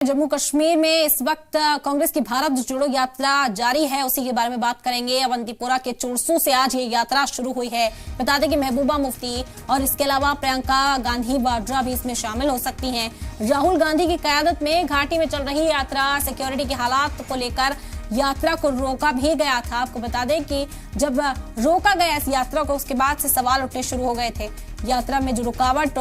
जम्मू कश्मीर में इस वक्त कांग्रेस की भारत जोड़ो यात्रा जारी है, उसी के बारे में बात करेंगे। अवंतीपोरा के चुरसू से आज ये यात्रा शुरू हुई है। बता दें कि महबूबा मुफ्ती और इसके अलावा प्रियंका गांधी वाड्रा भी इसमें शामिल हो सकती हैं। राहुल गांधी की क़यादत में घाटी में चल रही यात्रा, सिक्योरिटी के हालात को लेकर यात्रा को रोका भी गया था। आपको बता दें कि जब रोका गया इस यात्रा को, उसके बाद से सवाल उठने शुरू हो गए थे। यात्रा में जो रुकावट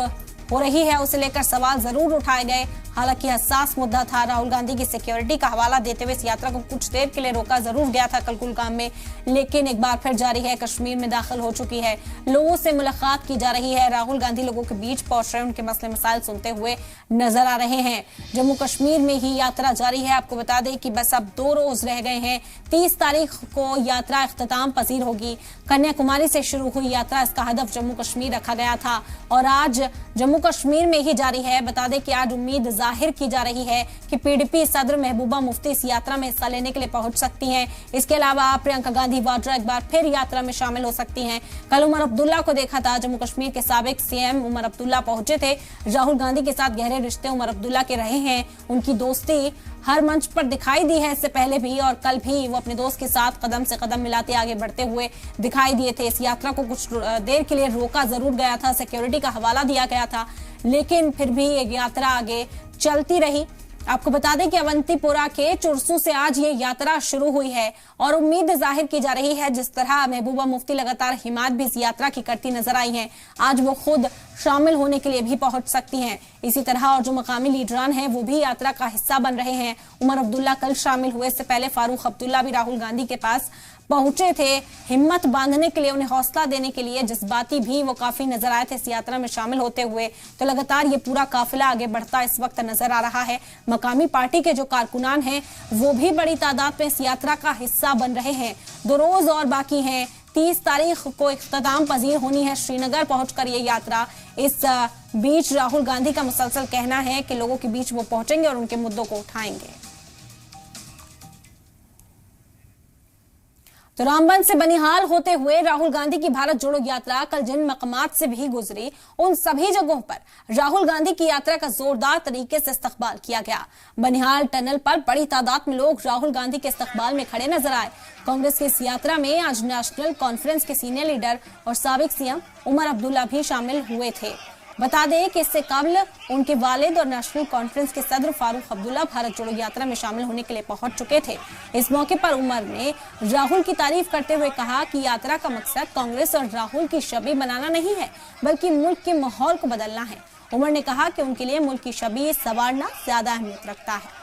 हो रही है उसे लेकर सवाल जरूर उठाए गए। हालांकि हसास मुद्दा था। राहुल गांधी की सिक्योरिटी का हवाला देते हुए इस यात्रा को कुछ देर के लिए रोका जरूर गया था कुलगाम में, लेकिन एक बार फिर जारी है। कश्मीर में दाखिल हो चुकी है, लोगों से मुलाकात की जा रही है। राहुल गांधी लोगों के बीच पहुंच रहे, उनके मसले मसाइल सुनते हुए नजर आ रहे हैं। जम्मू कश्मीर में ही यात्रा जारी है। आपको बता दें कि बस अब 2 रोज रह गए हैं। 30 तारीख को यात्रा इख्तिताम पजीर होगी। कन्याकुमारी से शुरू हुई यात्रा, इसका हदफ जम्मू कश्मीर रखा गया था और आज जम्मू कश्मीर में ही जारी है। बता दें कि आज उम्मीद जाहिर की जा रही है कि पीडीपी सदर महबूबा मुफ्ती इस यात्रा में हिस्सा लेने के लिए पहुंच सकती हैं। इसके अलावा प्रियंका गांधी वाड्रा एक बार फिर यात्रा में शामिल हो सकती हैं। कल उमर अब्दुल्ला को देखा था। जम्मू कश्मीर के साबिक सीएम उमर अब्दुल्ला पहुंचे थे। राहुल गांधी के साथ गहरे रिश्ते उमर अब्दुल्ला के रहे हैं। उनकी दोस्ती हर मंच पर दिखाई दी है, इससे पहले भी और कल भी वो अपने दोस्त के साथ कदम से कदम मिलाते आगे बढ़ते हुए दिखाई दिए थे। इस यात्रा को कुछ देर के लिए रोका जरूर गया था, सिक्योरिटी का हवाला दिया गया था, लेकिन फिर भी ये यात्रा आगे चलती रही। आपको बता दें कि अवंतीपोरा के चुरसू से आज ये यात्रा शुरू हुई है और उम्मीद जाहिर की जा रही है, जिस तरह महबूबा मुफ्ती लगातार हिमायत भी इस यात्रा की करती नजर आई हैं, आज वो खुद शामिल होने के लिए भी पहुंच सकती हैं। इसी तरह और जो मकामी लीडरान हैं वो भी यात्रा का हिस्सा बन रहे हैं। उमर अब्दुल्ला कल शामिल हुए, इससे पहले फारूक अब्दुल्ला भी राहुल गांधी के पास पहुंचे थे। हिम्मत बांधने के लिए, उन्हें हौसला देने के लिए जज्बाती भी वो काफी नजर आए थे इस यात्रा में शामिल होते हुए। तो लगातार ये पूरा काफिला आगे बढ़ता इस वक्त नजर आ रहा है। मकामी पार्टी के जो कारकुनान हैं वो भी बड़ी तादाद में इस यात्रा का हिस्सा बन रहे हैं। 2 रोज और बाकी हैं। 30 तारीख को इख्तिताम पजीर होनी है श्रीनगर पहुंचकर ये यात्रा। इस बीच राहुल गांधी का मुसलसल कहना है कि लोगों के बीच वो पहुंचेंगे और उनके मुद्दों को उठाएंगे। तो रामबन से बनिहाल होते हुए राहुल गांधी की भारत जोड़ो यात्रा कल जिन मकामात से भी गुजरी, उन सभी जगहों पर राहुल गांधी की यात्रा का जोरदार तरीके से इस्तकबाल किया गया। बनिहाल टनल पर बड़ी तादाद में लोग राहुल गांधी के इस्तकबाल में खड़े नजर आए। कांग्रेस की इस यात्रा में आज नेशनल कॉन्फ्रेंस के सीनियर लीडर और साबिक सीएम उमर अब्दुल्ला भी शामिल हुए थे। बता दें कि इससे कबल उनके वालिद और नेशनल कॉन्फ्रेंस के सदर फारूक अब्दुल्ला भारत जोड़ो यात्रा में शामिल होने के लिए पहुंच चुके थे। इस मौके पर उमर ने राहुल की तारीफ करते हुए कहा कि यात्रा का मकसद कांग्रेस और राहुल की छवि बनाना नहीं है, बल्कि मुल्क के माहौल को बदलना है। उमर ने कहा कि उनके लिए मुल्क की छवि संवारना ज्यादा अहमियत रखता है।